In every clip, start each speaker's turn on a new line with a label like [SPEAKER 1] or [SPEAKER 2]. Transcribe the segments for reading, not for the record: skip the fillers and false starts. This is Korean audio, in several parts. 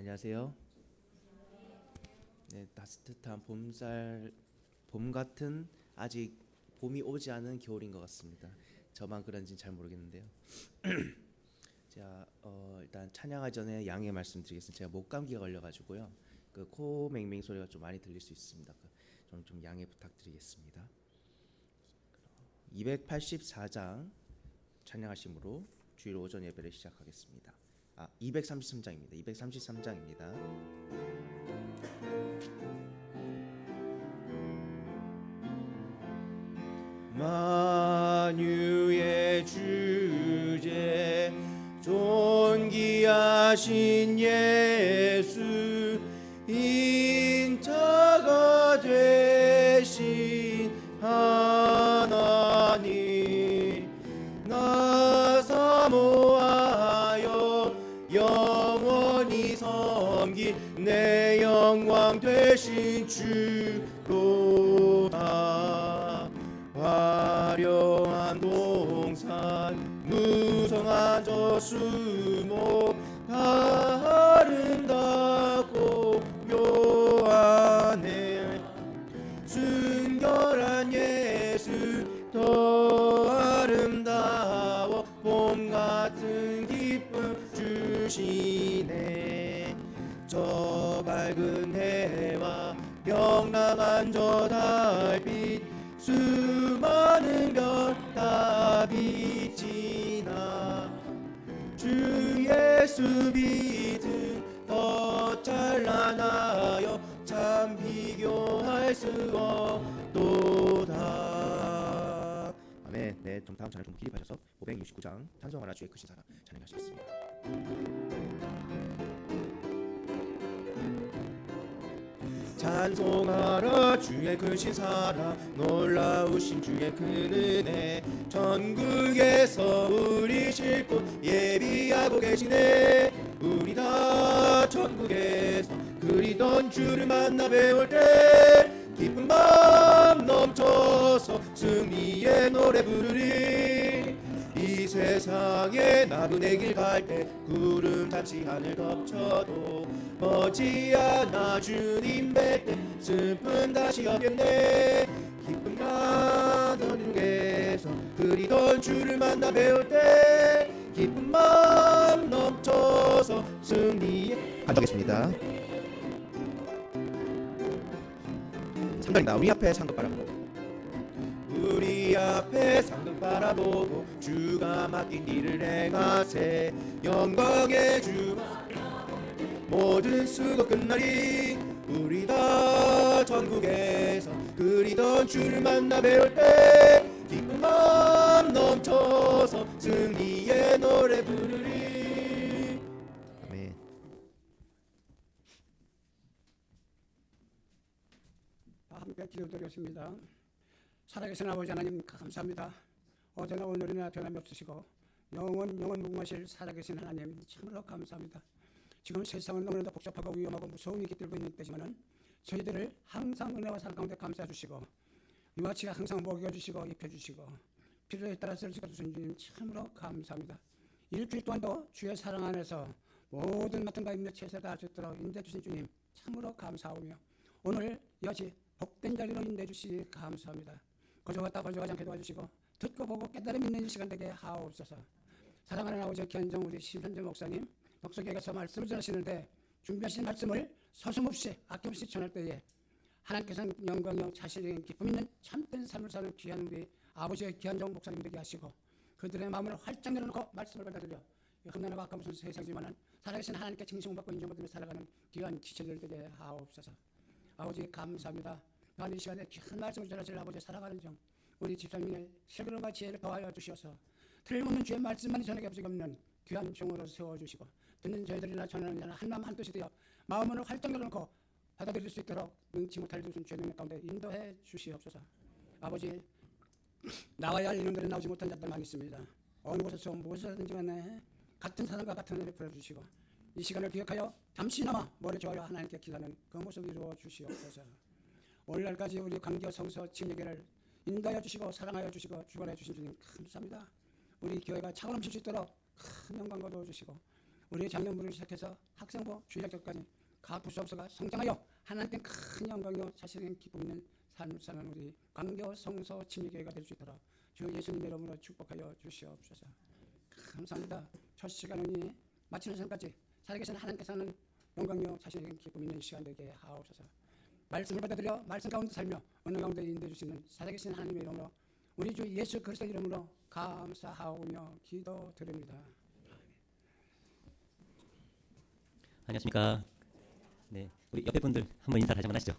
[SPEAKER 1] 안녕하세요. 네, 따뜻한 봄 같은 아직 봄이 오지 않은 겨울인 것 같습니다. 저만 그런지는 잘 모르겠는데요. 제가 일단 찬양하기 전에 양해 말씀드리겠습니다. 제가 목감기가 걸려가지고요. 그 코 맹맹 소리가 좀 많이 들릴 수 있습니다. 좀 양해 부탁드리겠습니다. 284장 찬양하심으로 주일 오전 예배를 시작하겠습니다. 233장입니다. 233장입니다. 만유의 주제 존귀하신 예수 인자가 되신 하나님 나 사모하여 영원히 섬기 내 영광 되신 주로다. 화려한 동산 무성한 저수목 다 아름답고 묘하네. 순결한 예수 더 아름다워 봄 같은 기쁨 주시네. 저 밝은 해와 명랑한 저 달빛 수많은 별 다 비치나 주 예수 믿음 더 찬란하여 참 비교할 수 없도다. 아멘. 네, 좀 다음 찬양 좀 기립하셔서 569장 찬송하라 주의 크신 사랑 찬양하시겠습니다. 찬송하라 주의 크신 사랑 놀라우신 주의 큰 은혜 전국에서 우리 싣고 예비하고 계시네. 우리 다 천국에서 그리던 주를 만나 배울 때 기쁜 마음 넘쳐서 승리의 노래 부르리. 이 세상에 나그네 길 갈 때 구름 탓이 하늘 덮쳐도 머지않아 주님 뵐 때 슬픔 다시 없겠네. 기쁨 나던 중에서 그리던 주를 만나 배울 때 기쁜 마음 넘쳐서 승리에 가져겠습니다. 3절입니다. 우리 앞에 상급 바라보고 우리 앞에 상급 바라보고 주가 맡긴 일을 행하세. 영광의 주 모든 수고 끝나리. 우리 다 전국에서 그리던 주를 만나 배울 때 기쁜 마음 넘쳐서 승리의 노래 부르리. 아멘.
[SPEAKER 2] 함께 기도드리겠습니다. 살아계신 아버지 하나님 감사합니다. 어제나 오늘이나 변함이 없으시고 영원 무궁하실 살아계신 하나님 참으로 감사합니다. 지금 세상은 너무나도 복잡하고 위험하고 무서운 일이 깃들고 있는 때지만은 저희들을 항상 은혜와 사랑 가운데 감싸 주시고 이와 같이 항상 먹여주시고 입혀주시고 필요에 따라서 지켜주신 주님 참으로 감사합니다. 일주일 동안도 주의 사랑 안에서 모든 맡은 바 있는 최선을 다할 수 있도록 인도해 주신 주님 참으로 감사하며 오늘 여지 복된 자리로 인도해 주시니 감사합니다. 거저갔다 거저가지 않게 도와주시고 듣고 보고 깨달음 있는 시간 되게 하옵소서. 사랑하는 아버지 기한정 우리 심현재 목사님 덕석에게서 말씀을 전하시는데 준비하신 말씀을 서슴없이 아낌없이 전할 때에 하나님께서는 영광이요 자신에게 기쁨 있는 참된 삶을 사는 귀한 우리 아버지의 기한정 목사님 되게 하시고 그들의 마음을 활짝 열어놓고 말씀을 받아들여 험난하고 아까운 세상이지만 살아계신 하나님께 칭송을 받고 인정받으며 살아가는 귀한 지체들 되게 하옵소서. 아버지 감사합니다. 또한 이 시간에 귀한 말씀을 전하실 아버지 사랑하는 정 우리 집사님의 실근과 지혜를 더하여 주시어서 틀림없는 주의 말씀만이 전하게 없는 귀한 종으로 세워주시고 듣는 저희들이나 전하는 자나 한마음 한뜻이 되어 마음을 활짝 열어놓고 받아들일 수 있도록 능치 못할 죄는 가운데 인도해 주시옵소서. 아버지 나와야 할 이놈들은 나오지 못한 자들만 있습니다. 어느 곳에서 무엇이든지 간에 같은 사람과 같은 은혜를 풀어주시고 이 시간을 기억하여 잠시나마 머리 좋아요 하나님께 기도하는 그 모습을 이루어 주시옵소서. 오늘날까지 우리 강교 성서 진리교를 인도하여 주시고 사랑하여 주시고 주관해 주신 주님 감사합니다. 우리 교회가 차고 넘칠 수 있도록 큰 영광 거두어 주시고 우리 장년부를 시작해서 학생부, 주일학교까지 각 부수업소가 성장하여 하나님께 큰 영광이요 자신의 기쁨 있는 삶을 사는 우리 광교 성서 침례교회가 될 수 있도록 주 예수님 이름으로 축복하여 주시옵소서. 감사합니다. 첫 시간은 마치는 시간까지 살아계신 하나님께서는 영광이요 자신의 기쁨 있는 시간 되게 하옵소서. 말씀을 받아들여 말씀 가운데 살며 어느 가운데 인도해 주시는 살아계신 하나님의 이름으로 우리 주 예수 그리스도 이름으로 감사하오며 기도드립니다.
[SPEAKER 3] 안녕하십니까. 네, 우리 옆에 분들 한번 인사 다시 한번 하시죠.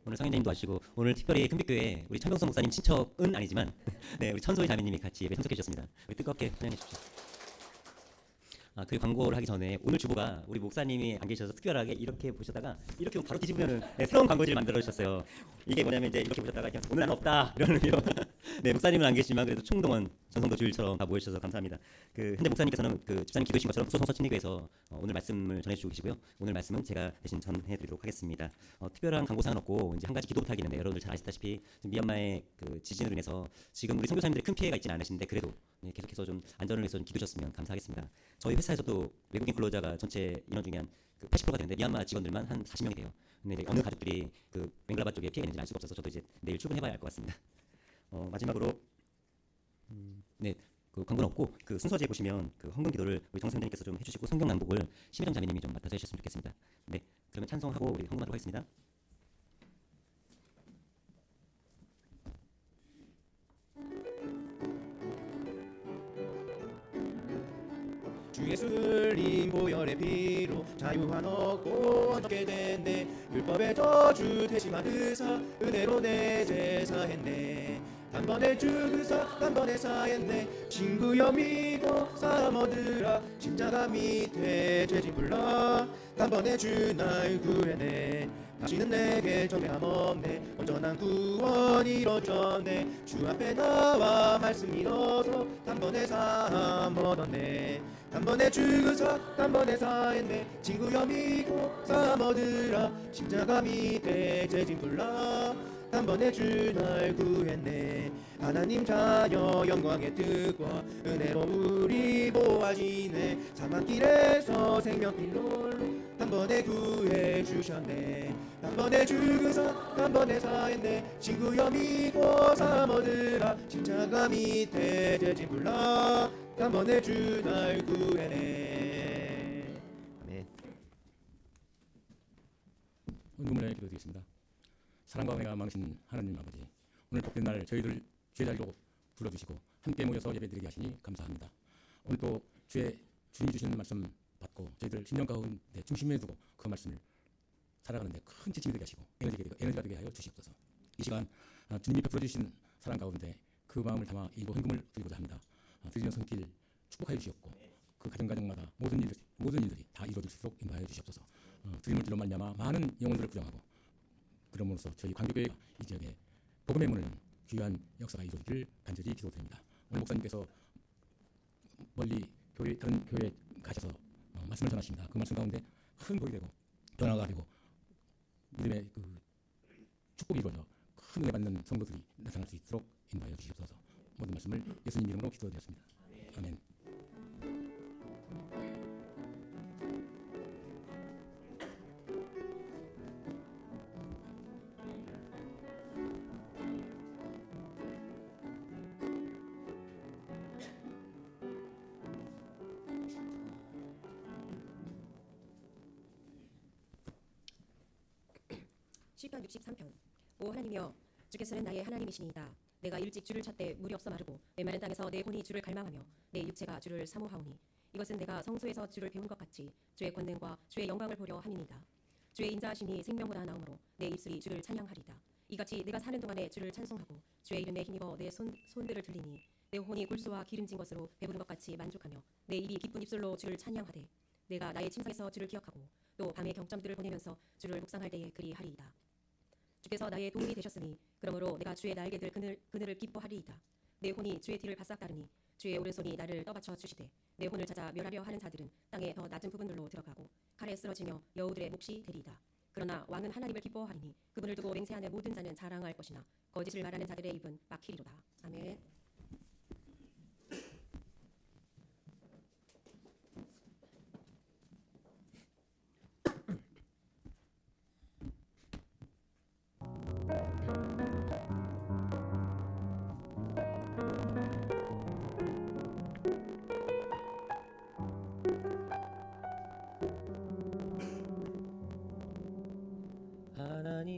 [SPEAKER 3] 오늘 성현자님도 와주시고 오늘 특별히 큰빛교회 우리 천병성 목사님 친척은 아니지만 네, 우리 천소희 자매님이 같이 예배 참석해 주셨습니다. 우리 뜨겁게 환영해 주십시오. 그 광고를 하기 전에 오늘 주보가 우리 목사님이 안 계셔서 특별하게 이렇게 보셨다가 이렇게 바로 뒤집으면은 네, 새로운 광고지를 만들어 주셨어요. 이게 뭐냐면 이제 이렇게 보셨다가 그냥 오늘 난 없다 이런 의미로 네, 목사님은 안 계시지만 그래도 총동원 전성도 주일처럼 다 모여주셔서 감사합니다. 현재 목사님께서는 집사님 기도하신 것처럼 부소성서 침례교회에서 오늘 말씀을 전해주시고 계시고요. 오늘 말씀은 제가 대신 전해드리도록 하겠습니다. 특별한 광고사항은 없고 이제 한 가지 기도 부탁이 있는데 여러분들 잘 아시다시피 미얀마의 지진으로 인해서 지금 우리 선교사님들의 큰 피해가 있지는 않으신데 그래도 네, 계속해서 좀 안전을 위해서 좀 기도하셨으면 감사하겠습니다. 저희 회사에서도 외국인 근로자가 전체 인원 중에 한 80%가 되는데 미얀마 직원들만 한 40명이 돼요. 근데 이제 어느 가족들이 맹글라바 쪽에 피해가 있는지 알 수가 없어서 저도 이제 내일 출근해봐야 할 것 같습니다. 마지막으로 네, 광고는 없고 순서지에 보시면 헌금 기도를 우리 정선생님께서 좀 해주시고 성경 낭독을 심혜정 자매님이 좀 맡아서 해주셨으면 좋겠습니다. 네, 그러면 찬송하고 우리 헌금하도록 하겠습니다.
[SPEAKER 1] 주 예수 흘린 보혈의 피로 자유한 얻고 얻게 됐네. 율법의 저주 대신받으사 은혜로 내 제사했네. 단번에 죽으사 단번에 사했네. 친구여 믿고 사람 얻으라. 십자가 밑에 죄진 불러 단번에 주 날 구해내. 다시는 내게 정죄함 없네. 온전한 구원 이루어졌네. 주 앞에 나와 말씀 잃어서 단번에 사함 얻었네. 단번에 죽으사 단번에 사했네. 친구여 믿고 사함 얻으라. 십자가 밑에 죄진 불러 단번에 주 날 구했네. 하나님 자녀 영광의 뜻과 은혜로 우리 보아지네. 사망길에서 생명길로 단번에 구해 주셨네. 단번에 죽으사 단번에 사했네. 친구여 믿고 사함 얻으라. 십자가 밑에 죄진 불러 단번에 주 날 구해내. 아멘.
[SPEAKER 4] 헌금을 기도드리겠습니다. 사랑과 은혜가 많으신 하나님 아버지, 오늘 복된 날 저희들 주의 자리로 불러주시고 함께 모여서 예배드리게 하시니 감사합니다. 오늘 또 주님 주시는 말씀 받고 저희들 심령 가운데 중심에 두고 그 말씀을 살아가는데 큰 지침이 되게 하시고 에너지가 되게 하여 주시옵소서. 이 시간 주님이 베풀어 주신 사랑 가운데 그 마음을 담아 일부 헌금을 드리고자 합니다. 드리는 손길 축복하여 주시옵고 그 가정마다 모든 일들이 다 이루어질 수 있도록 인도하여 주시옵소서. 드리는 길로 말미암아 많은 영혼들을 구정하고 그럼으로써 저희 광교교회가 이 지역에 복음의 문을 귀한 역사가 이루어지길 간절히 기도드립니다. 오늘 목사님께서 멀리 다른 교회에 가셔서 말씀을 전하십니다. 그 말씀 가운데 큰 복이 되고 변화가 되고 믿음의 축복이 이루어져 큰 은혜 받는 성도들이 나타날 수 있도록 인도하여 주시옵소서. 모든 말씀을 예수님 이름으로 기도드렸습니다. 아멘.
[SPEAKER 5] 시편 63편. 오 하나님이여, 주께서는 나의 하나님이시니이다. 내가 일찍 주를 찾되 물이 없어 마르고 메마른 땅에서 내 혼이 주를 갈망하며 내 육체가 주를 사모하오니 이것은 내가 성소에서 주를 배운 것 같이 주의 권능과 주의 영광을 보려 함이니이다. 주의 인자하심이 생명보다 나음으로 내 입술이 주를 찬양하리다. 이같이 내가 사는 동안에 주를 찬송하고 주의 이름에 힘입어 내 손들을 들리니 내 혼이 굴수와 기름진 것으로 배부른 것 같이 만족하며 내 입이 기쁜 입술로 주를 찬양하되 내가 나의 침상에서 주를 기억하고 또 밤의 경점들을 보내면서 주를 묵상할 때에 그리하리이다. 주께서 나의 도움이 되셨으니 그러므로 내가 주의 날개들 그늘을 기뻐하리이다. 내 혼이 주의 뒤를 바싹 따르니 주의 오른손이 나를 떠받쳐 주시되 내 혼을 찾아 멸하려 하는 자들은 땅의 더 낮은 부분들로 들어가고 칼에 쓰러지며 여우들의 몫이 되리이다. 그러나 왕은 하나님을 기뻐하리니 그분을 두고 맹세하는 모든 자는 자랑할 것이나 거짓을 말하는 자들의 입은 막히리로다. 아멘.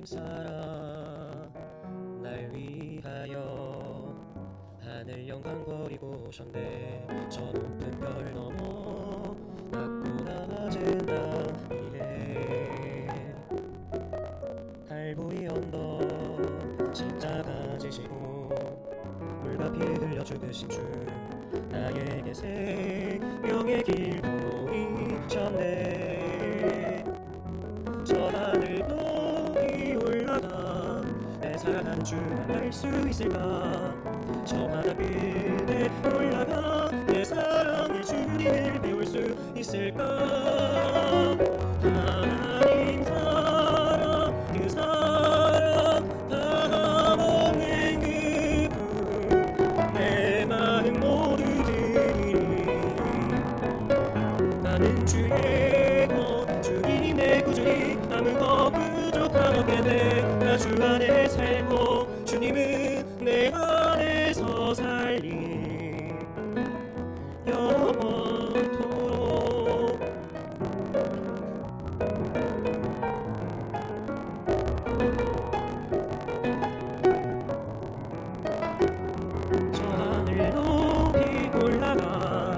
[SPEAKER 3] 하나님 사랑 날 위하여 하늘 영광 버리고 오셨네. 저 높은 별 넘어 낮고 낮은 나 위에 달보이 언덕 십자가 지시고 물과 피 흘려 죽으신 주 나에게 생명의 길 보이셨네. 저 하늘 높이 올라가 내 사랑하는 주 만날 수 있을까. 저 바다 끝에 올라가 내 사랑의 주님을 배울 수 있을까. 하나님 사랑 그 사랑 다 없는 그분 내 마음 모두 드리리. 나는 주의 것 주님 내 구주니 아무것 부족함 없게 돼. 나 주 안에 살고 주님은 내 안에서 살리 영원토록. 저 하늘 높이 올라가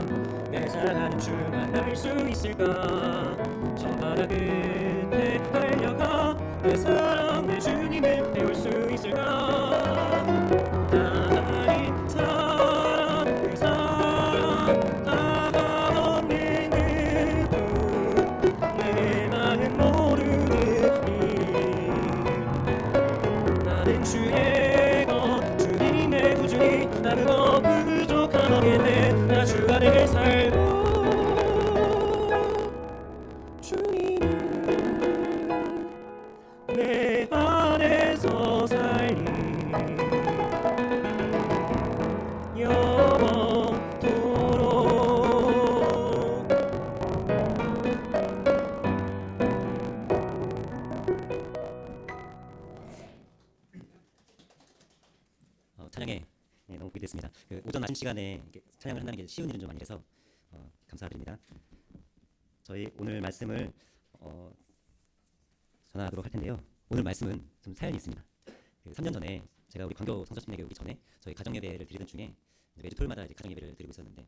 [SPEAKER 3] 내 사랑하는 주 만날 수 있을까. 저 바다 끝에 달려가 내 사랑 내 주님을 배울 수 있을까. 하나님 사랑 그 사랑 다 없는 그분 내 마음 모르느니. 나는 주의 것 주님의 구주니 아무것 부족함 없게 돼. 나 주 안에 살고 주님은 내 안에서 살리 영원토록. 찬양에 너무 보게 됐습니다. 그 오전 아침 시간에 이렇게 찬양을 한다는 게 쉬운 일은 좀 아니라서 감사드립니다. 저희 오늘 말씀을 전하도록 할 텐데요. 오늘 말씀은 좀 사연이 있습니다. 그 3년 전에 제가 우리 광교 성서신에게 오기 전에 저희 가정 예배를 드리던 중에 매주 토요일마다 이제 가정 예배를 드리고 있었는데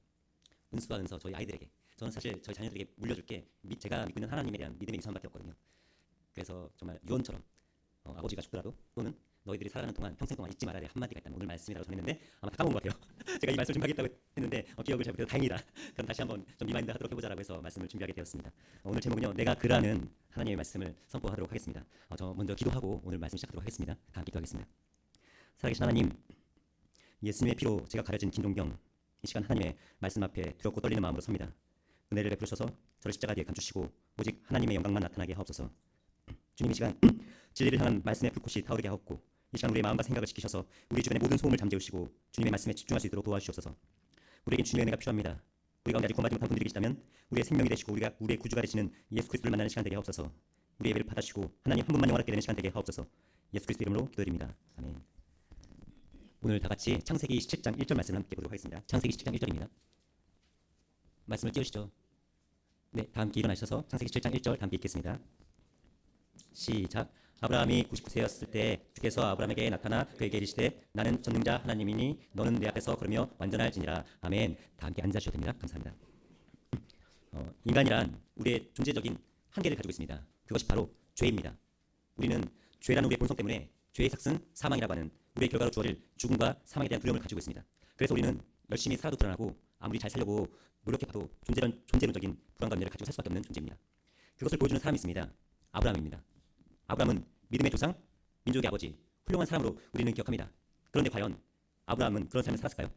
[SPEAKER 3] 은수와 은서 저희 아이들에게 저는 사실 저희 자녀들에게 물려줄 게 제가 믿고 있는 하나님에 대한 믿음의 유산밖에 없거든요. 그래서 정말 유언처럼 아버지가 죽더라도 또는 너희들이 살아가는 동안 평생 동안 잊지 말아야 될 한마디가 있다면 오늘 말씀이라고 전했는데 아마 다 까먹은 것 같아요. 제가 이 말씀을 준비하겠다고 했는데 기억을 잘 못해서 다행이다. 그럼 다시 한번 좀 리마인드 하도록 해보자라고 해서 말씀을 준비하게 되었습니다. 오늘 제목은요, 내가 그라는 하나님의 말씀을 선포하도록 하겠습니다. 저 먼저 기도하고 오늘 말씀 시작하도록 하겠습니다. 다 함께 기도하겠습니다. 살아계신 하나님, 예수님의 피로 제가 가려진 김동경, 이 시간 하나님의 말씀 앞에 두렵고 떨리는 마음으로 섭니다. 은혜를 베푸셔서 저를 십자가 뒤에 감추시고 오직 하나님의 영광만 나타나게 하옵소서. 주님, 이 시간 진리를 향한 말씀의 불꽃이 타오르게 하옵고 이 시간 우리의 마음과 생각을 지키셔서 우리 주변의 모든 소음을 잠재우시고 주님의 말씀에 집중할 수 있도록 도와주시옵소서. 우리에게 주님의 은혜가 필요합니다. 우리 가운데 아직 구원받지 못한 분들이 계시다면 우리의 생명이 되시고 우리의 구주가 되시는 예수 그리스도를 만나는 시간 되게 하옵소서. 우리 예배를 받아주시고 하나님 한 분만 영원하게 되는 시간 되게 하옵소서. 예수 그리스도 이름으로 기도드립니다. 아멘. 오늘 다 같이 창세기 17장 1절 말씀을 함께 보도록 하겠습니다. 창세기 17장 1절입니다. 말씀을 띄우시죠. 네, 다 함께 일어나셔서 창세기 17장 1절 다 함께 읽겠습니다. 시작. 아브라함이 99세였을 때 주께서 아브라함에게 나타나 그에게 이르시되 나는 전능자 하나님이니 너는 내 앞에서 걸으며 완전할지니라. 아멘. 다 함께 앉으셔도 됩니다. 감사합니다. 인간이란 우리의 존재적인 한계를 가지고 있습니다. 그것이 바로 죄입니다. 우리는 죄라는 우리의 본성 때문에 죄의 삭슨 사망이라고 하는 우리의 결과로 주어질 죽음과 사망에 대한 두려움을 가지고 있습니다. 그래서 우리는 열심히 살아도 불안하고 아무리 잘 살려고 노력해봐도 존재론적인 불안과 염려를 가지고 살 수밖에 없는 존재입니다. 그것을 보여주는 사람이 있습니다. 아브라함입니다. 아브라함은 믿음의 조상, 민족의 아버지, 훌륭한 사람으로 우리는 기억합니다. 그런데 과연 아브라함은 그런 삶을 살았을까요?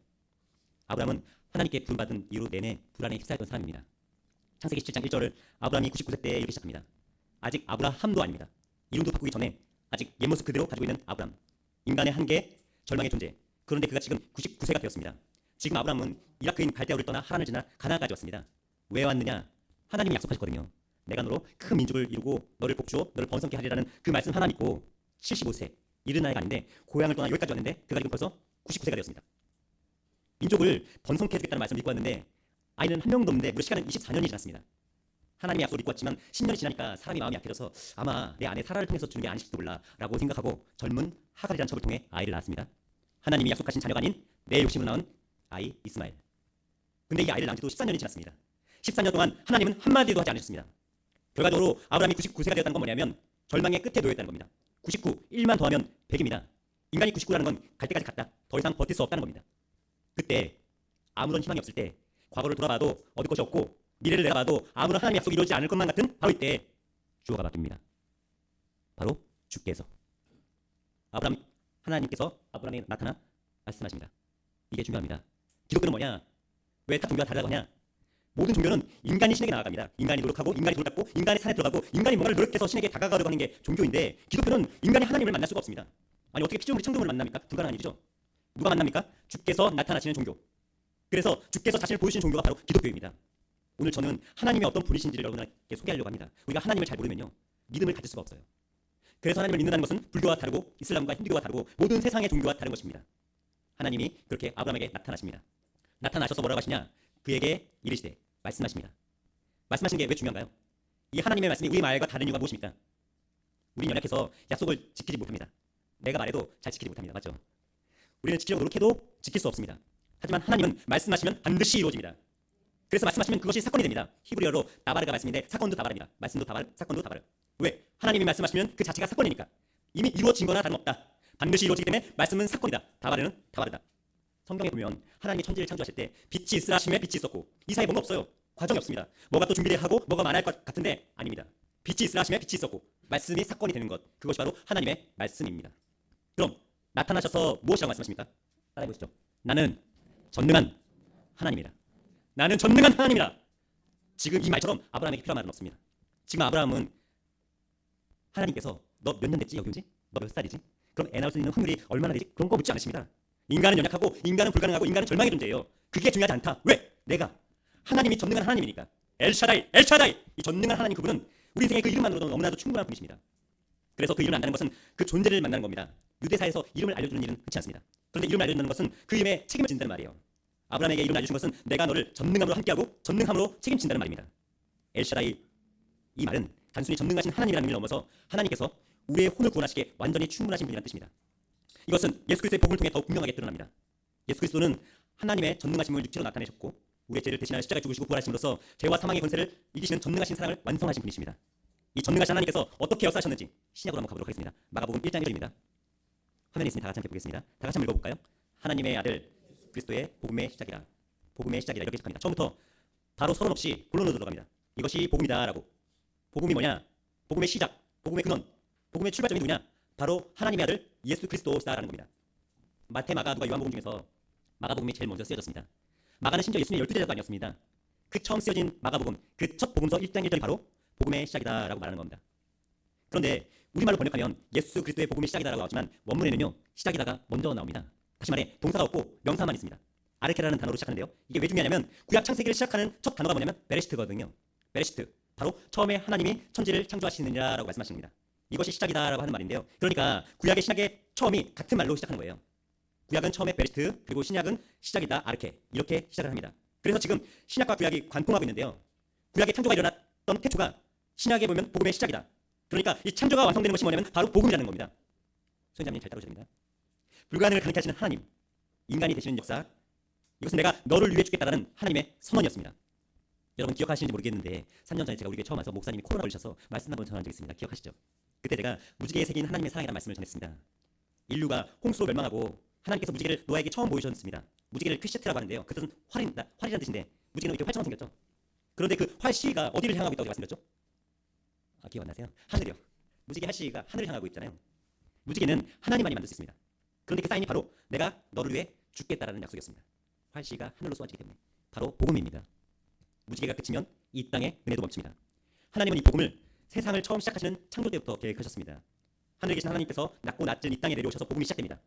[SPEAKER 3] 아브라함은 하나님께 부름받은 이후로 내내 불안에 휩싸였던 사람입니다. 창세기 17장 1절을 아브라함이 99세 때 이렇게 시작합니다. 아직 아브라함도 아닙니다. 이름도 바꾸기 전에 아직 옛모습 그대로 가지고 있는 아브라함. 인간의 한계, 절망의 존재. 그런데 그가 지금 99세가 되었습니다. 지금 아브라함은 이라크인 갈대아우를 떠나 하란을 지나 가나안까지 왔습니다. 왜 왔느냐? 하나님이 약속하셨거든요. 내가 너로 큰 민족을 이루고 너를 복주어 너를 번성케 하리라는 그 말씀 하나 믿고 75세 이른 나이가 아닌데 고향을 떠나 여기까지 왔는데 그가 지금 벌써 99세가 되었습니다. 민족을 번성케 해주겠다는 말씀을 믿고 왔는데 아이는 한 명도 없는데 무려 시간은 24년이 지났습니다. 하나님의 약속을 믿고 왔지만 10년이 지나니까 사람이 마음이 약해져서 아마 내 아내 사라를 통해서 주는 게 아닐지도 몰라라고 생각하고 젊은 하갈이라는 첩을 통해 아이를 낳았습니다. 하나님이 약속하신 자녀가 아닌 내 욕심으로 낳은 아이 이스마엘. 근데 이 아이를 낳은 지도 14년이 지났습니다. 14년 동안 하나님은 한마디도 하지 않으셨습니다. 결과적으로 아브라함이 99세가 되었다는 건 뭐냐면 절망의 끝에 놓였다는 겁니다. 99, 1만 더하면 100입니다. 인간이 99라는 건 갈 때까지 갔다. 더 이상 버틸 수 없다는 겁니다. 그때 아무런 희망이 없을 때, 과거를 돌아봐도 얻을 것이 없고 미래를 내다봐도 아무런 하나님의 약속이 이루어지지 않을 것만 같은 바로 이때 주어가 바뀝니다. 바로 주께서. 하나님께서 아브라함에게 나타나 말씀하십니다. 이게 중요합니다. 기독교는 뭐냐? 왜 다 종교가 다르다고 하냐? 모든 종교는 인간이 신에게 나아갑니다. 인간이 노력하고 인간이 돌을 닦고 인간의 산에 들어가고 인간이 뭔가를 노력해서 신에게 다가가려고 하는 게 종교인데 기독교는 인간이 하나님을 만날 수가 없습니다. 아니 어떻게 피조물이 창조물을 만납니까? 불가능한 일이죠. 누가 만납니까? 주께서 나타나시는 종교. 그래서 주께서 자신을 보여주시는 종교가 바로 기독교입니다. 오늘 저는 하나님의 어떤 분이신지를 여러분에게 소개하려고 합니다. 우리가 하나님을 잘 모르면요 믿음을 가질 수가 없어요. 그래서 하나님을 믿는다는 것은 불교와 다르고 이슬람과 힌두교와 다르고 모든 세상의 종교와 다른 것입니다. 하나님이 그렇게 아브라함에게 나타나십니다. 나타나셔서 뭐라고 하시냐? 그에게 이르시되 말씀하십니다. 말씀하시는 게 왜 중요한가요? 이 하나님의 말씀이 우리 말과 다른 이유가 무엇입니까? 우리는 연약해서 약속을 지키지 못합니다. 내가 말해도 잘 지키지 못합니다. 맞죠? 우리는 지키려고 노력해도 지킬 수 없습니다. 하지만 하나님은 말씀하시면 반드시 이루어집니다. 그래서 말씀하시면 그것이 사건이 됩니다. 히브리어로 다바르가 말씀인데 사건도 다바르입니다. 말씀도 다바르, 사건도 다바르. 왜? 하나님이 말씀하시면 그 자체가 사건이니까. 이미 이루어진 거나 다름없다. 반드시 이루어지기 때문에 말씀은 사건이다. 다바르는 다바르다. 성경에 보면 하나님이 천지를 창조하실 때 빛이 있으라 하심에 빛이 있었고 이 사이에 뭔가 없어요. 과정이 없습니다. 뭐가 또 준비돼야 하고 뭐가 많을 것 같은데 아닙니다. 빛이 있으라 하심에 빛이 있었고 말씀이 사건이 되는 것, 그것이 바로 하나님의 말씀입니다. 그럼 나타나셔서 무엇이라고 말씀하십니까? 따라해 보시죠. 나는 전능한 하나님이라. 나는 전능한 하나님이라. 지금 이 말처럼 아브라함에게 필요한 말은 없습니다. 지금 아브라함은 하나님께서 너 몇 년 됐지 여기 온지? 너 몇 살이지? 그럼 애 낳을 수 있는 확률이 얼마나 되지? 그런 거 묻지 않으십니다. 인간은 연약하고 인간은 불가능하고 인간은 절망의 존재예요. 그게 중요하지 않다. 왜? 내가 하나님이 전능한 하나님이니까. 엘샤다이, 엘샤다이. 이 전능한 하나님 그분은 우리 인생의 그 이름만으로도 너무나도 충분한 분이십니다. 그래서 그 이름을 안다는 것은 그 존재를 만나는 겁니다. 유대사에서 이름을 알려주는 일은 흔치 않습니다. 그런데 이름을 알려주는 것은 그 이름에 책임을 진다는 말이에요. 아브라함에게 이름을 알려준 것은 내가 너를 전능함으로 함께하고 전능함으로 책임진다는 말입니다. 엘샤다이, 이 말은 단순히 전능하신 하나님이라는 의미를 넘어서 하나님께서 우리의 혼을 구원하시기에 완전히 충분하신 분이라는 뜻입니다. 이것은 예수 그리스도의 복음을 통해 더욱 분명하게 드러납니다. 예수 그리스도는 하나님의 전능하심을 육체로 나타내셨고 우리의 죄를 대신하여 십자가에 죽으시고 부활하심으로써 죄와 사망의 권세를 이기시는 전능하신 사랑을 완성하신 분이십니다. 이 전능하신 하나님께서 어떻게 역사하셨는지 신약으로 한번 가보도록 하겠습니다. 마가복음 1장 1절입니다. 화면에 있으니 다 같이 함께 보겠습니다. 다 같이 한번 읽어볼까요? 하나님의 아들 그리스도의 복음의 시작이라. 복음의 시작이라 이렇게 시작합니다. 처음부터 바로 서론 없이 본론으로 들어갑니다. 이것이 복음이다라고. 복음이 뭐냐? 복음의 시작, 복음의 근원, 복음의 출발점이 누구냐? 바로 하나님의 아들 예수 그리스도시다라는 겁니다. 마태, 마가, 누가, 요한복음 중에서 마가복음이 제일 먼저 쓰여졌습니다. 마가는 심지어 예수님의 12제자도 아니었습니다. 그 처음 쓰여진 마가복음, 그 첫 복음서 1장 1절이 바로 복음의 시작이다라고 말하는 겁니다. 그런데 우리말로 번역하면 예수 그리스도의 복음의 시작이다라고 나오지만 원문에는요 시작이다가 먼저 나옵니다. 다시 말해 동사가 없고 명사만 있습니다. 아르케라는 단어로 시작하는데요. 이게 왜 중요하냐면 구약 창세기를 시작하는 첫 단어가 뭐냐면 베레시트거든요. 베레시트, 바로 처음에 하나님이 천지를 창조하시느냐라고 말씀하십니다. 이것이 시작이다라고 하는 말인데요. 그러니까 구약의 신약의 처음이 같은 말로 시작하는 거예요. 구약은 처음에 베레시트, 그리고 신약은 시작이다 아르케, 이렇게 시작을 합니다. 그래서 지금 신약과 구약이 관통하고 있는데요. 구약의 창조가 일어났던 태초가 신약에 보면 복음의 시작이다. 그러니까 이 창조가 완성되는 것이 뭐냐면 바로 복음이라는 겁니다. 수행자님 잘 따라오셔야 됩니다. 불가능을 가능케 하시는 하나님, 인간이 되시는 역사, 이것은 내가 너를 위해 주겠다라는 하나님의 선언이었습니다. 여러분 기억하시는지 모르겠는데 3년 전에 제가 우리 교회 처음 와서 목사님이 코로나 걸리셔서 말씀 한번 전한 적이 있습니다. 기억하시죠? 그때 제가 무지개에 새긴 하나님의 사랑이라는 말씀을 전했습니다. 인류가 홍수로 멸망하고 하나님께서 무지개를 노아에게 처음 보여주셨습니다. 무지개를 퀴시트라고 하는데요. 그 뜻은 활이라는 뜻인데 무지개는 이렇게 활처럼 생겼죠. 그런데 그 활씨가 어디를 향하고 있다고 말씀드렸죠? 아, 기억 안 나세요? 하늘이요. 무지개 활씨가 하늘을 향하고 있잖아요. 무지개는 하나님만이 만들 수 있습니다. 그런데 그 사인이 바로 내가 너를 위해 죽겠다라는 약속이었습니다. 활씨가 하늘로 쏘아지기 때문에 바로 복음입니다. 무지개가 그치면 이 땅의 은혜도 멈춥니다. 하나님은 이 복음을 세상을 처음 시작하시는 창조 때부터 계획하셨습니다. 하늘에 계신 하나님께서 낮고 낮은 이 땅에 내려오셔서 복음이 시작됩니다.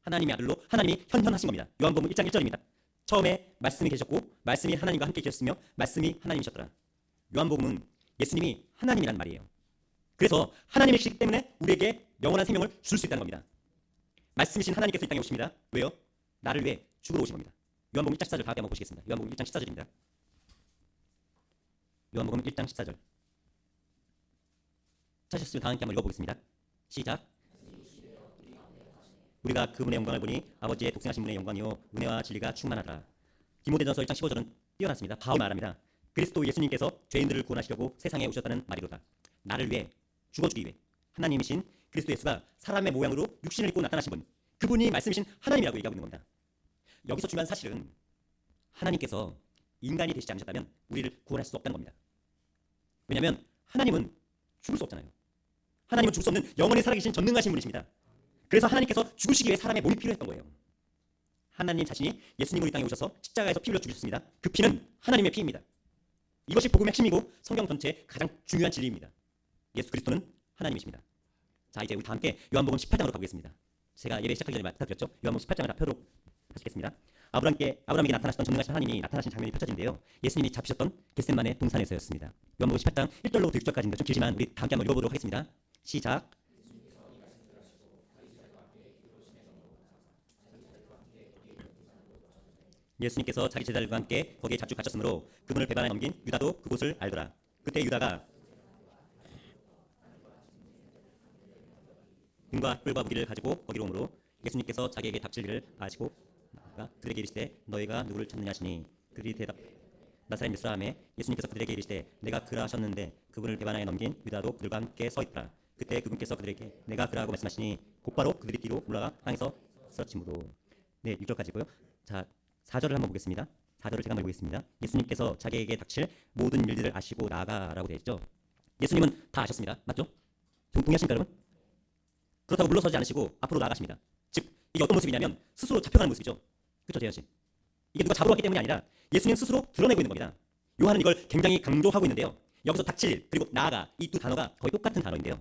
[SPEAKER 3] 하나님의 아들로 하나님이 현현하신 겁니다. 요한복음 1장 1절입니다. 처음에 말씀이 계셨고 말씀이 하나님과 함께 계셨으며 말씀이 하나님이셨더라. 요한복음은 예수님이 하나님이란 말이에요. 그래서 하나님이시기 때문에 우리에게 영원한 생명을 줄 수 있다는 겁니다. 말씀이신 하나님께서 이 땅에 오십니다. 왜요? 나를 위해 죽으러 오신 겁니다. 요한복음 1장 14절 다 함께 한번 보시겠습니다. 요한복음 1장 14절입니다. 요한복음 1장 14절. 찾으셨으면 다 함께 한번 읽어보겠습니다. 시작. 우리가 그분의 영광을 보니 아버지의 독생하신 분의 영광이요 은혜와 진리가 충만하더라. 디모데전서 1장 15절은 뛰어났습니다. 바울이 말합니다. 그리스도 예수님께서 죄인들을 구원하시려고 세상에 오셨다는 말이로다. 나를 위해 죽어주기 위해 하나님이신 그리스도 예수가 사람의 모양으로 육신을 입고 나타나신 분, 그분이 말씀이신 하나님이라고 얘기하고 있는 겁니다. 여기서 중요한 사실은 하나님께서 인간이 되시지 않으셨다면 우리를 구원할 수 없다는 겁니다. 왜냐하면 하나님은 죽을 수 없잖아요. 하나님은 죽을 수 없는 영원히 살아계신 전능하신 분이십니다. 그래서 하나님께서 죽으시기 위해 사람의 몸이 필요했던 거예요. 하나님 자신이 예수님으로 이 땅에 오셔서 십자가에서 피 흘려 죽으셨습니다. 그 피는 하나님의 피입니다. 이것이 복음의 핵심이고 성경 전체의 가장 중요한 진리입니다. 예수 그리스도는 하나님이십니다. 자, 이제 우리 다 함께 요한복음 18장으로 가보겠습니다. 제가 예배 시작하기 전에 말씀드렸죠. 요한복음 18장을 다 펴도록 하시겠습니다. 아브람에게 나타나셨던 전능하신 하나님이 나타나신 장면이 펼쳐진데요. 예수님이 잡히셨던 겟셋마네 동산에서였습니다. 요한복음 18장 1절로부터 6절까지인데 좀 길지만 우리 다 함께 한번 읽어보도록 하겠습니다. 시작. 예수님께서 자기 제자들과 함께 거기에 자주 갇혔으므로 그분을 배반하여 넘긴 유다도 그곳을 알더라. 그때 유다가 금과 뿔과 무기를 가지고 거기로 오므로 예수님께서 자기에게 닥칠 일을 아시고 그들에게 이르시되 너희가 누구를 찾느냐 하시니 그들이 대답 나사렛 예수라 하매 예수님께서 그들에게 이르시되 내가 그라 하셨는데 그분을 배반하여 넘긴 유다도 그들과 함께 서 있더라. 그때 그분께서 그들에게 내가 그라고 말씀하시니 곧바로 그들이 뒤로 올라가 땅에서 쓰러짐으로. 네, 6절까지고요. 자, 4절을 한번 보겠습니다. 4절을 제가 한번 보겠습니다. 예수님께서 자기에게 닥칠 모든 일들을 아시고 나아가라고 되어 있죠. 예수님은 다 아셨습니다. 맞죠? 동의하십니까 여러분? 그렇다고 물러서지 않으시고 앞으로 나아가십니다. 즉 이게 어떤 모습이냐면 스스로 잡혀가는 모습이죠. 그렇죠, 재현 씨? 이게 누가 잡으러 왔기 때문이 아니라 예수님 스스로 드러내고 있는 겁니다. 요한은 이걸 굉장히 강조하고 있는데요. 여기서 닥칠 일 그리고 나아가 이 두 단어가 거의 똑같은 단어인데요.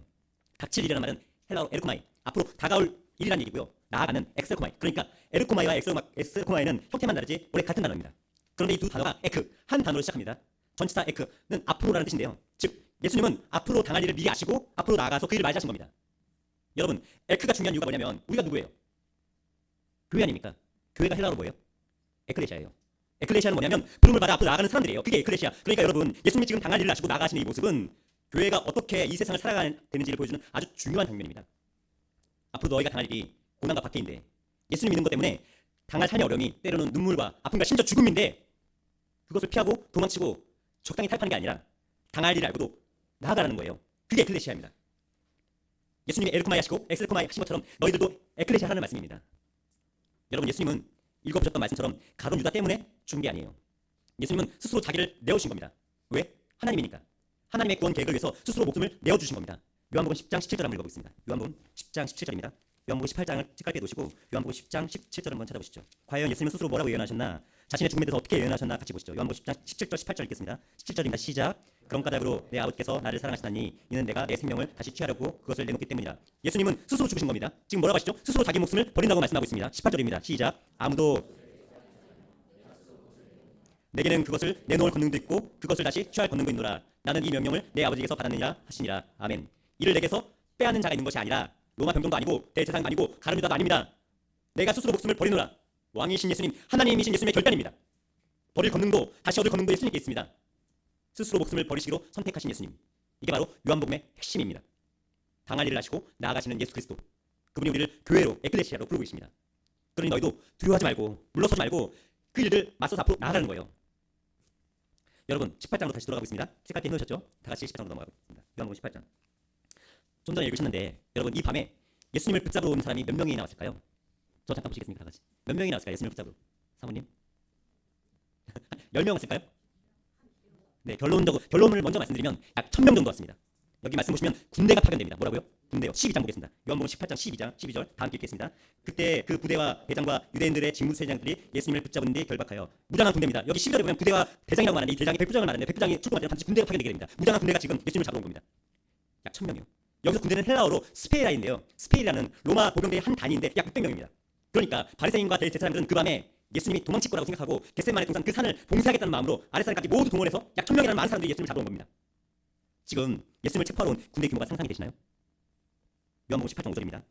[SPEAKER 3] 닥칠 일이라는 말은 헬라어 에르코마이, 앞으로 다가올 일이라는 얘기고요. 나아가는 엑셀코마이, 그러니까 에르코마이와 엑셀코마이는 형태만 다르지 원래 같은 단어입니다. 그런데 이 두 단어가 에크, 한 단어로 시작합니다. 전치사 에크는 앞으로라는 뜻인데요. 즉 예수님은 앞으로 당할 일을 미리 아시고 앞으로 나아가서 그 일을 맞이하신 겁니다. 여러분, 에크가 중요한 이유가 뭐냐면 우리가 누구예요? 교회 아닙니까? 교회가 헬라어로 뭐예요? 에클레시아예요. 에클레시아는 뭐냐면 부름을 받아 앞으로 나아가는 사람들이에요. 그게 에클레시아. 그러니까 여러분, 예수님이 지금 당할 일을 아시고 나아가시는 이 모습은 교회가 어떻게 이 세상을 살아가야 되는지를 보여주는 아주 중요한 장면입니다. 앞으로 너희가 당할 일이 고난과 박해인데 예수님 믿는 것 때문에 당할 삶의 어려움이 때로는 눈물과 아픔과 심지어 죽음인데 그것을 피하고 도망치고 적당히 탈피하는 게 아니라 당할 일을 알고도 나아가라는 거예요. 그게 에클레시아입니다. 예수님이 에르코마이 하시고 엑셀코마이 하신 것처럼 너희들도 에클레시아 하라는 말씀입니다. 여러분, 예수님은 읽어보셨던 말씀처럼 가룟 유다 때문에 죽은 게 아니에요. 예수님은 스스로 자기를 내어주신 겁니다. 왜? 하나님이니까. 하나님의 구원 계획을 위해서 스스로 목숨을 내어주신 겁니다. 요한복음 10장 17절 한번 읽어보겠습니다. 요한복음 10장 17절입니다. 요한복음 18장을 책갈피에 놓으시고 요한복음 10장 17절 한번 찾아보시죠. 과연 예수님은 스스로 뭐라고 예언하셨나? 자신의 죽음에 대해서 어떻게 예언하셨나? 같이 보시죠. 요한복음 10장 17절 18절 읽겠습니다. 17절입니다. 시작. 그런 까닭으로 내 아버지께서 나를 사랑하시나니 이는 내가 내 생명을 다시 취하려고 그것을 내놓기 때문이라. 예수님은 스스로 죽으신 겁니다. 지금 뭐라고 하시죠? 스스로 자기 목숨을 버린다고 말씀하고 있습니다. 18절입니다. 시작. 아무도 내게는 그것을 내놓을 권능도 있고 그것을 다시 취할 권능도 있노라. 나는 이 명령을 내 아버지께서 받았느니라 하시니라. 아멘. 이를 내게서 빼앗는 자가 있는 것이 아니라 로마 병정도 아니고 대제사장도 아니고 가룟 유다도 아닙니다. 내가 스스로 목숨을 버리노라. 왕이신 예수님, 하나님이신 예수님의 결단입니다. 버릴 권능도 다시 얻을 권능도 예수님께 있습니다. 스스로 목숨을 버리시기로 선택하신 예수님. 이게 바로 요한복음의 핵심입니다. 당할 일을 하시고 나아가시는 예수 그리스도. 그분이 우리를 교회로 에클레시아로 부르고 계십니다. 그러니 너희도 두려워하지 말고 물러서지 말고 그 일을 맞서서 앞으로 나아가는 거예요. 여러분, 18장으로 다시 돌아가보겠습니다. 책갈피에 넣으셨죠? 다 같이 18장으로 넘어가겠습니다. 요한복음 18장. 좀 전에 읽으셨는데 여러분, 이 밤에 예수님을 붙잡으러 온 사람이 몇 명이 나왔을까요? 저 잠깐 보시겠습니다. 다 같이. 몇 명이 나왔을까요? 예수님을 붙잡으러. 사모님? 10명 왔을까요? 네, 결론을 먼저 말씀드리면 약 1000명 정도 왔습니다. 여기 말씀 보시면 군대가 파견됩니다. 뭐라고요? 군대요. 12장 보겠습니다. 요한복음 18장 12절 다 함께 읽겠습니다. 그때 그 부대와 대장과 유대인들의 직무수행장들이 예수님을 붙잡은 뒤 결박하여 무장한 군대입니다. 여기 12절에 보면 부대와 대장이라고 말하는데 이 대장이 백부장을 말하는데 백부장이 출동할 때는 반드시 군대가 파견되게 됩니다. 무장한 군대가 지금 예수님을 잡아온 겁니다. 약 1000명이요. 여기서 군대는 헬라어로 스페이라인데요. 스페이라는 로마 보병대의 한 단위인데 약 600명입니다. 그러니까 바리새인과 대제사장들은 그 밤에 예수님이 도망칠 거라고 생각하고 겟셋마네 동산 그 산을 봉쇄하겠다는 마음으로 아랫사람까지 모두 동원해서 약 1000명이라는 많은 사람들이 예수님을 잡아온 겁니다. 지금 예수님을 체포하러 온 군대 규모가 상상이 되시나요? 요한복음 18장 5절입니다.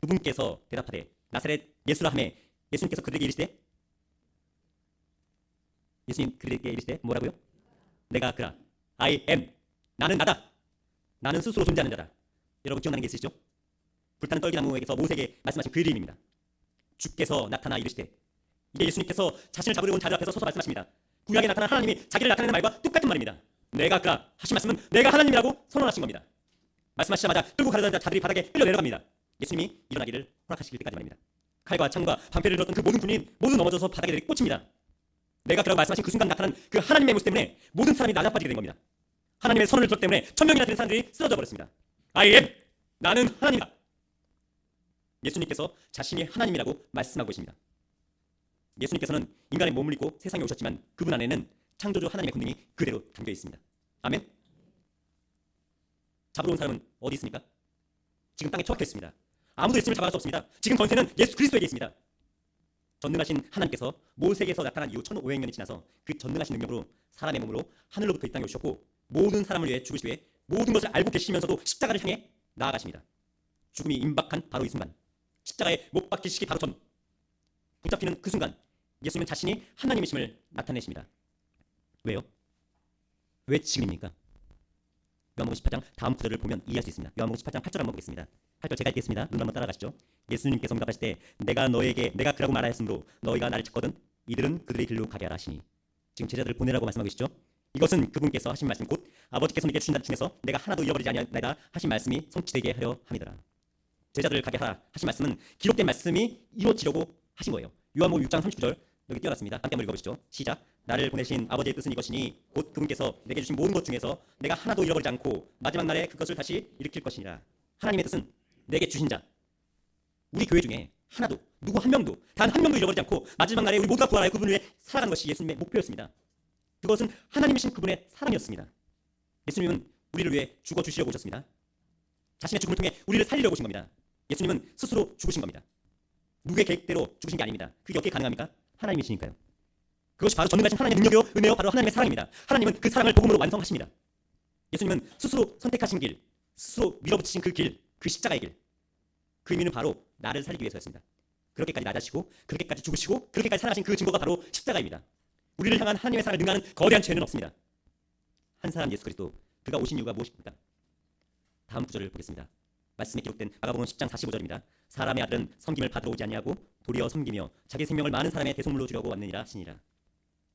[SPEAKER 3] 그분께서 대답하되 나사렛 예수라 하매 예수님께서 그들에게 이르시되 뭐라고요? 내가 그라. I am. 나는 나다. 나는 스스로 존재하는 자다. 여러분 기억나는 게 있으시죠? 불타는 떨기나무에게서 모세에게 말씀하신 그 이름입니다. 주께서 나타나 이르시되, 이게 예수님께서 자신을 잡으려 온 자들 앞에서 서서 말씀하십니다. 구약에 나타난 하나님이 자기를 나타내는 말과 똑같은 말입니다. 내가 그라 하신 말씀은 내가 하나님이라고 선언하신 겁니다. 말씀하시자마자 끌고 가려던 자들이 바닥에 끌려 내려갑니다. 예수님이 일어나기를 허락하실 때까지 말입니다. 칼과 창과 방패를 들었던 그 모든 군인 모두 넘어져서 바닥에 내리 꽂힙니다. 내가 그라고 말씀하신 그 순간 나타난 그 하나님의 모습 때문에 모든 사람이 나자빠지게 된 겁니다. 하나님의 선언을 들었기 때문에 1000명이나 되는 사람들이 쓰러져 버렸습니다. I am. 나는 하나님이다. 예수님께서 자신이 하나님이라고 말씀하고 계십니다. 예수님께서는 인간의 몸을 입고 세상에 오셨지만 그분 안에는 창조주 하나님의 권능이 그대로 담겨 있습니다. 아멘. 잡으러 온 사람은 어디 있습니까? 지금 땅에 처박혀 있습니다. 아무도 예수님을 잡아갈 수 없습니다. 지금 권세는 예수 그리스도에게 있습니다. 전능하신 하나님께서 모세에게서 나타난 이후 1500년이 지나서 그 전능하신 능력으로 사람의 몸으로 하늘로부터 이 땅에 오셨고 모든 사람을 위해 죽으시 후에 모든 것을 알고 계시면서도 십자가를 향해 나아가십니다. 죽음이 임박한 바로 이 순간, 십자가에 못 박히시기 바로 전, 붙잡히는 그 순간 예수님은 자신이 하나님이심을 나타내십니다. 왜요? 왜 지금입니까? 요한복음 18장 다음 구절을 보면 이해할 수 있습니다. 요한복음 18장 8절 한번 보겠습니다. 8절 제가 읽겠습니다. 눈 한번 따라가시죠. 예수님께서 응답하실 때 내가 너에게 그라고 말하였으므로 너희가 나를 찾거든 이들은 그들의 길로 가게 하라 하시니, 지금 제자들을 보내라고 말씀하고 계시죠. 이것은 그분께서 하신 말씀 곧 아버지께서 내게 주신 자 중에서 내가 하나도 잃어버리지 아니하나이다 하신 말씀이 성취되게 하려 함이더라. 제자들을 가게 하라 하신 말씀은 기록된 말씀이 이루어지려고 하신 거예요. 요한복음 6장 39절 여기 띄어놨습니다. 함께 한번 읽어보시죠. 시작. 나를 보내신 아버지의 뜻은 이것이니 곧 그분께서 내게 주신 모든 것 중에서 내가 하나도 잃어버리지 않고 마지막 날에 그것을 다시 일으킬 것이니라. 하나님의 뜻은 내게 주신 자, 우리 교회 중에 하나도, 누구 한 명도, 단 한 명도 잃어버리지 않고 마지막 날에 우리 모두가 부활하여 그분을 위해 살아가는 것이 예수님의 목표였습니다. 그것은 하나님이신 그분의 사랑이었습니다. 예수님은 우리를 위해 죽어주시려고 오셨습니다. 자신의 죽음을 통해 우리를 살리려고 오신 겁니다. 예수님은 스스로 죽으신 겁니다. 누구의 계획대로 죽으신 게 아닙니다. 그게 어떻게 가능합니까? 하나님이시니까요. 그것이 바로 전능하신 하나님의 능력이요 은혜요 바로 하나님의 사랑입니다. 하나님은 그 사랑을 복음으로 완성하십니다. 예수님은 스스로 선택하신 길, 스스로 밀어붙이신 그 길, 그 십자가의 길, 그 의미는 바로 나를 살리기 위해서였습니다. 그렇게까지 낮아지고 그렇게까지 죽으시고 그렇게까지 살아가신 그 증거가 바로 십자가입니다. 우리를 향한 하나님의 사랑을 능가하는 거대한 죄는 없습니다. 한 사람 예수 그리스도, 그가 오신 이유가 무엇입니까? 다음 구절을 보겠습니다. 말씀에 기록된 마가복음 10장 45절입니다. 사람의 아들은 섬김을 받으러 오지 아니하고 도리어 섬기며 자기 생명을 많은 사람의 대속물로 주려고 왔느니라 하시니라.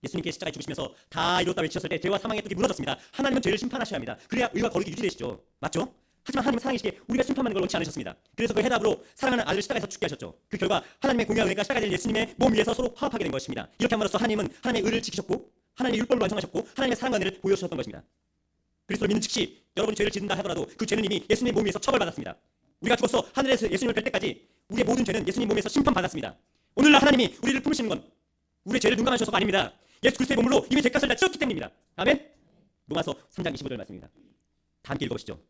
[SPEAKER 3] 예수님께 십자가에 죽으시면서 다 이뤘다 외치셨을 때 죄와 사망의 떡이 무너졌습니다. 하나님은 죄를 심판하셔야 합니다. 그래야 의와 거룩이 유지되시죠. 맞죠? 하지만 하나님은 사랑이시기에 우리가 심판받는 걸 원치 않으셨습니다. 그래서 그 해답으로 사랑하는 아들을 십자가에서 죽게 하셨죠. 그 결과 하나님의 공의와 은혜가 십자가에 될 예수님의 몸 위에서 서로 화합하게 된 것입니다. 이렇게 함으로써 하나님은 하나님의 의를 지키셨고 하나님의 율법을 완성하셨고 하나님의 사랑과 은혜를 보여주셨던 것입니다. 그리스도를 믿는 즉시 여러분이 죄를 짓는다 하더라도 그 죄는 이미 예수님의 몸 위에서 처벌받았습니다. 우리가 죽어서 하늘에서 예수님을 뵐 때까지 우리의 모든 죄는 예수님 몸에서 심판받았습니다. 오늘날 하나님이 우리를 품으시는 건 우리의 죄를 눈감아주셔서가 아닙니다. 예수 그리스도의 몸으로 이미 죄값을 다 치렀기 때문입니다. 아멘. 로마서 3장 25절 말씀입니다. 다 함께 읽어보시죠.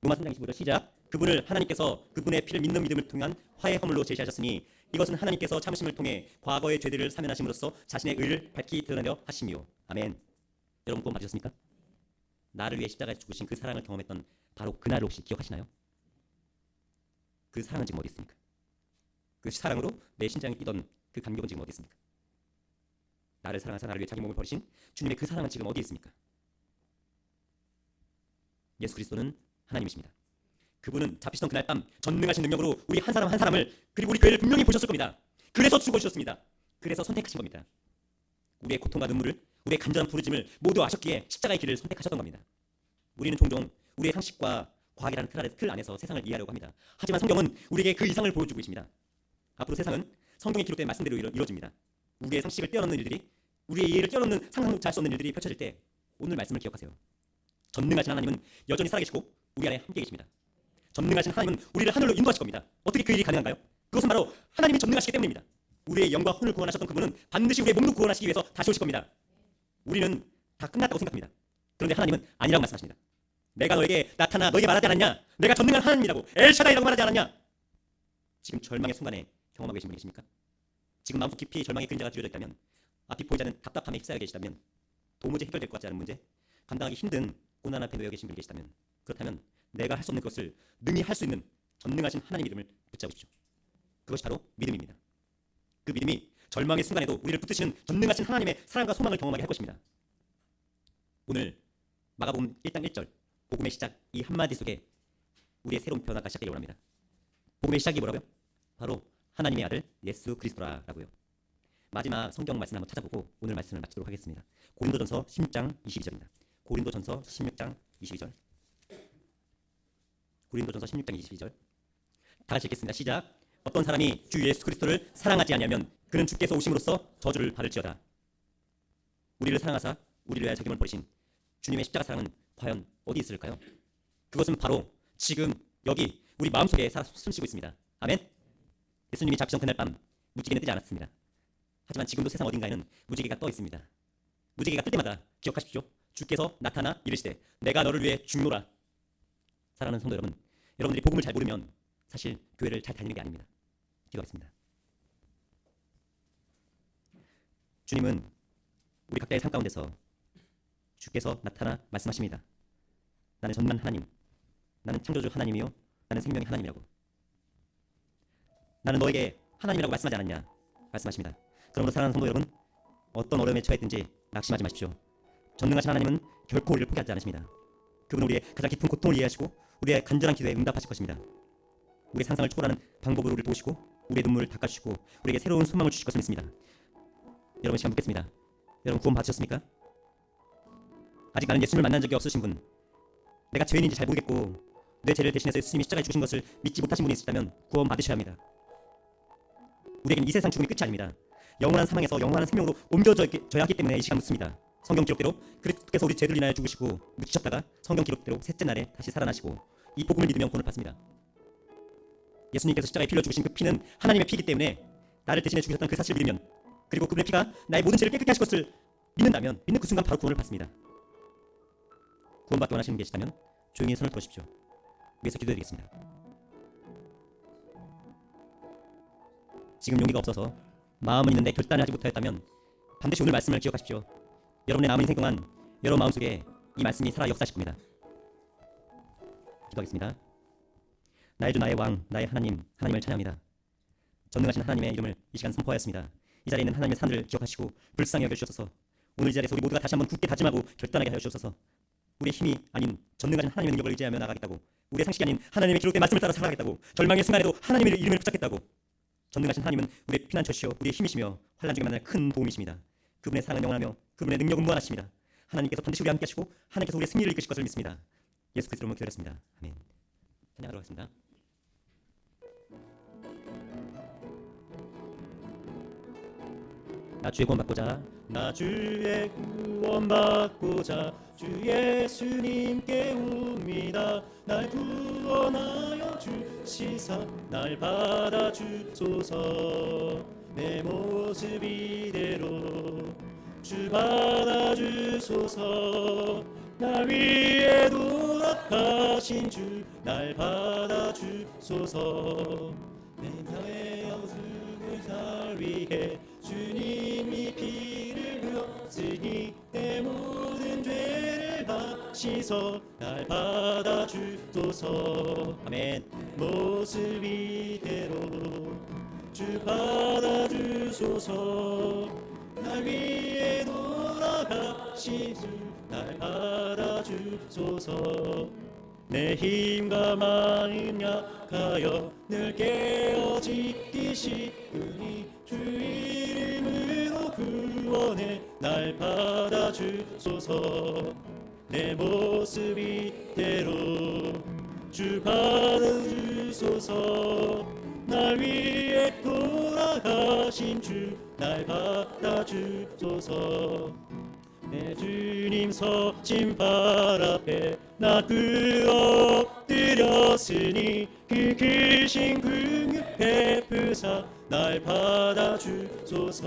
[SPEAKER 3] 로마 3장 25절 시작. 그분을 하나님께서 그분의 피를 믿는 믿음을 통한 화해 허물로 제시하셨으니 이것은 하나님께서 참으심을 통해 과거의 죄들을 사면하심으로써 자신의 의를 밝히 드러내려 하심이요. 아멘. 여러분 그건 맞으셨습니까? 나를 위해 십자가에 죽으신 그 사랑을 경험했던 바로 그날을 혹시 기억하시나요? 그 사랑은 지금 어디 있습니까? 그 사랑으로 내 심장이 뛰던 그 감격은 지금 어디 있습니까? 나를 사랑하사 나를 위해 자기 몸을 버리신 주님의 그 사랑은 지금 어디에 있습니까? 예수 그리스도는 하나님이십니다. 그분은 잡히시던 그날 밤 전능하신 능력으로 우리 한 사람 한 사람을 그리고 우리 교회를 분명히 보셨을 겁니다. 그래서 죽어주셨습니다. 그래서 선택하신 겁니다. 우리의 고통과 눈물을, 우리의 간절한 부르짐을 모두 아셨기에 십자가의 길을 선택하셨던 겁니다. 우리는 종종 우리의 상식과 과학이라는 틀 안에서 세상을 이해하려고 합니다. 하지만 성경은 우리에게 그 이상을 보여주고 있습니다. 앞으로 세상은 성경에 기록된 말씀대로 이루어집니다. 우리의 상식을 뛰어넘는 일들이, 우리의 이해를 뛰어넘는 상상도 할 수 없는 일들이 펼쳐질 때 오늘 말씀을 기억하세요. 전능하신 하나님은 여전히 살아계시고 우리 안에 함께 계십니다. 전능하신 하나님은 우리를 하늘로 인도하실 겁니다. 어떻게 그 일이 가능한가요? 그것은 바로 하나님이 전능하시기 때문입니다. 우리의 영과 혼을 구원하셨던 그분은 반드시 우리의 몸도 구원하시기 위해서 다시 오실 겁니다. 우리는 다 끝났다고 생각합니다. 그런데 하나님은 아니라고 말씀하십니다. 내가 너에게 나타나 너에게 말하지 않았냐? 내가 전능한 하나님이라고 엘샤다이라고 말하지 않았냐? 지금 절망의 순간에 경험하고 계신 분 계십니까? 지금 마음속 깊이 절망의 그림자가 쥐어져 있다면, 앞이 보이지 않는 답답함에 휩싸여 계시다면, 도무지 해결될 것 같지 않은 문제, 감당하기 힘든 고난 앞에 놓여 계신 분 계시다면, 그렇다면 내가 할 수 없는 것을 능히 할 수 있는 전능하신 하나님 이름을 붙잡으십시오. 그것이 바로 믿음입니다. 그 믿음이 절망의 순간에도 우리를 붙드시는 전능하신 하나님의 사랑과 소망을 경험하게 할 것입니다. 오늘 마가복음 1장 1절 복음의 시작 이 한마디 속에 우리의 새로운 변화가 시작되길 원합니다. 복음의 시작이 뭐라고요? 바로 하나님의 아들 예수 그리스도라고요. 마지막 성경 말씀을 한번 찾아보고 오늘 말씀을 마치도록 하겠습니다. 고린도전서 16장 22절입니다. 고린도전서 16장 22절. 고린도전서 16장 22절. 다 같이 읽겠습니다. 시작. 어떤 사람이 주 예수 그리스도를 사랑하지 아니하면 그는 주께서 오심으로써 저주를 받을지어다. 우리를 사랑하사 우리를 위하여 자기를 버리신 주님의 십자가 사랑은 과연 어디 있을까요? 그것은 바로 지금 여기 우리 마음속에 숨쉬고 있습니다. 아멘. 예수님이 잡히던 그날 밤 무지개는 뜨지 않았습니다. 하지만 지금도 세상 어딘가에는 무지개가 떠 있습니다. 무지개가 뜰 때마다 기억하십시오. 주께서 나타나 이르시되 내가 너를 위해 죽노라. 사랑하는 성도 여러분, 여러분들이 복음을 잘 모르면 사실 교회를 잘 다니는 게 아닙니다. 기도하겠습니다. 주님은 우리 각자의 삶 가운데서 주께서 나타나 말씀하십니다. 나는 전능한 하나님, 나는 창조주 하나님이요 나는 생명의 하나님이라고. 나는 너에게 하나님이라고 말씀하지 않았냐 말씀하십니다. 그러므로 사랑하는 성도 여러분, 어떤 어려움에 처했든지 낙심하지 마십시오. 전능하신 하나님은 결코 우리를 포기하지 않으십니다. 그분은 우리의 가장 깊은 고통을 이해하시고 우리의 간절한 기도에 응답하실 것입니다. 우리의 상상을 초월하는 방법으로 우리를 도우시고 우리의 눈물을 닦아주시고 우리에게 새로운 소망을 주실 것을 믿습니다. 여러분 시간 묻겠습니다. 여러분 구원 받으셨습니까? 아직 나는 예수님을 만난 적이 없으신 분, 내가 죄인인지 잘 모르겠고 내 죄를 대신해서 예수님이 십자가에 죽으신 것을 믿지 못하신 분이 있다면 구원 받으셔야 합니다. 우리에게는 이 세상 죽음이 끝이 아닙니다. 영원한 사망에서 영원한 생명으로 옮겨져야 하기 때문에 이 시간 묻습니다. 성경 기록대로 그리스도께서 우리 죄를 인하여 죽으시고 묻히셨다가 성경 기록대로 셋째 날에 다시 살아나시고 이 복음을 믿으면 구원을 받습니다. 예수님께서 십자가에 피 흘려 죽으신 그 피는 하나님의 피이기 때문에 나를 대신해 죽으셨던 그 사실을 믿으면, 그리고 그분의 피가 나의 모든 죄를 깨끗게 하실 것을 믿는다면 믿는 그 순간 바로 구원을 받습니다. 구원받기 원하시는 분 계시다면 조용히 손을 들어주십시오. 위에서 기도해드리겠습니다. 지금 용기가 없어서 마음은 있는데 결단을 하지 못하였다면 반드시 오늘 말씀을 기억하십시오. 여러분의 남은 인생 동안 여러분 마음속에 이 말씀이 살아 역사하실 겁니다. 기도하겠습니다. 나의 주 나의 왕 나의 하나님, 하나님을 찬양합니다. 전능하신 하나님의 이름을 이 시간 선포하였습니다. 이 자리에 있는 하나님의 산들을 기억하시고 불쌍히 여겨주셔서 오늘 이 자리에서 우리 모두가 다시 한번 굳게 다짐하고 결단하게 하여 주셔서 우리의 힘이 아닌 전능하신 하나님의 능력을 의지하며 나가겠다고, 우리의 상식이 아닌 하나님의 기록된 말씀을 따라 살아가겠다고, 절망의 순간에도 하나님의 이름을 붙잡겠다고. 전능하신 하나님은 우리의 피난처시여 우리의 힘이시며 환난 중에 만날 큰 도움이십니다. 그분의 사랑은 영원하며 그분의 능력은 무한하십니다. 하나님께서 반드시 우리와 함께 하시고 하나님께서 우리의 승리를 이끄실 것을 믿습니다. 예수 그리스도로 기도했습니다. 아멘. 찬양하러 가겠습니다. 나 주의 구원 받고자, 나 주의 구원 받고자 주 예수님께 옵니다. 날 구원하여 주시사 날 받아주소서. 내 모습 이대로 주 받아주소서. 날 위해 돌아가신 주 날 받아주소서. 내 삶의 영숙을 날 위해 주님이 피를 흘렸으니 내 모든 죄를 다시서 날 받아주소서. 아멘. 모습 이대로 주 받아주소서. 날 위해 돌아가신 주 날 받아주소서. 내 힘과 마음 약하여 늘 깨어지기 쉬우니 주 이름으로 구원해 날 받아주소서. 내 모습 이대로 주 받아주소서. 날 위해 돌아가신 주 날 받아주소서. 내 주님 서신 발 앞에 나 엎드렸으니 그 크신 긍휼 베푸사 날 받아주소서.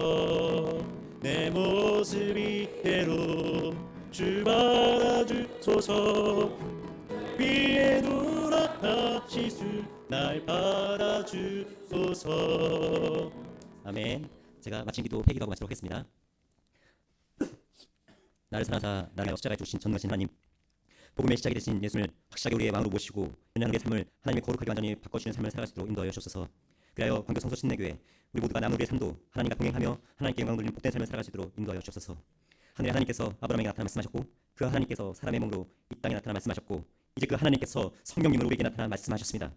[SPEAKER 3] 내 모습 이대로 주 받아주소서. 위에 돌아가신 주 날 받아주소서. 아멘. 제가 마친 기도 회개하고 마치도록 하겠습니다. 나를 사랑하사 나를 십자가에 주신 전능하신 하나님, 복음의 시작이 되신 예수님을 확실하게 우리의 마음으로 모시고 연약한 삶을 하나님의 거룩하게 완전히 바꿔주시는 삶을 살아갈 수 있도록 인도하여 주옵소서. 그리하여 광교 성소 신내교회 우리 모두가 남은 우리의 삶도 하나님과 동행하며 하나님께 영광 돌리는 복된 삶을 살아갈 수 있도록 인도하여 주옵소서. 하늘의 하나님께서 아브라함에게 나타나 말씀하셨고 그 하나님께서 사람의 몸으로 이 땅에 나타나 말씀하셨고 이제 그 하나님께서 성령님으로 우리에게 나타나 말씀하셨습니다.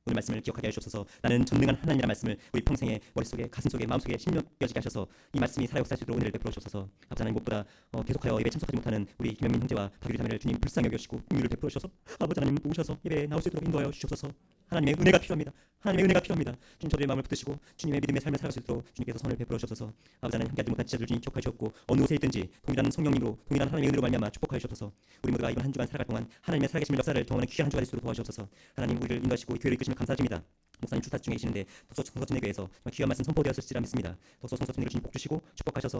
[SPEAKER 3] 오늘 말씀을 기억하게 하시옵소서. 나는 전능한 하나님이라는 말씀을 우리 평생에 머릿속에 가슴속에 마음속에 심겨지게 하셔서 이 말씀이 살아 역사할 수 있도록 은혜를 베풀어 주옵소서. 아버지 하나님, 무엇보다 계속하여 예배 참석하지 못하는 우리 김영민 형제와 박유리 자매를 주님 불쌍히 여겨주시고 긍휼을 베풀어 주셔서 아버지 하나님 오셔서 예배에 나올 수 있도록 인도하여 주옵소서. 하나님의 은혜가 필요합니다. 하나님의 은혜가 필요합니다. 주님, 저들의 마음을 붙드시고 주님의 믿음의 삶을 살아갈 수 있도록 주님께서 선을 베풀어 주옵소서. 아버지 하나님, 함께하지 못한 지체들 주님 기억하여 주옵고 어느 곳에 있든지 동일한 성령님으로 동일한 하나님의 은혜로 말미암아 축복하여 주옵소서. 우리 모두가 이번 한 주간 살아갈 동안 하나님의 살아계심의 역사를 경험하는 귀한 한 주가 될 수 있도록 도와주옵소서. 하나님, 우리를 인도하시고 교회를 이끄시면 감사드립니다. 목사님 출타 중에 계시는데 덕소 성서진의 교회에서 정말 귀한 말씀 선포되었을지라 믿습니다. 덕소 성서진의 주님 복 주시고 축복하셔서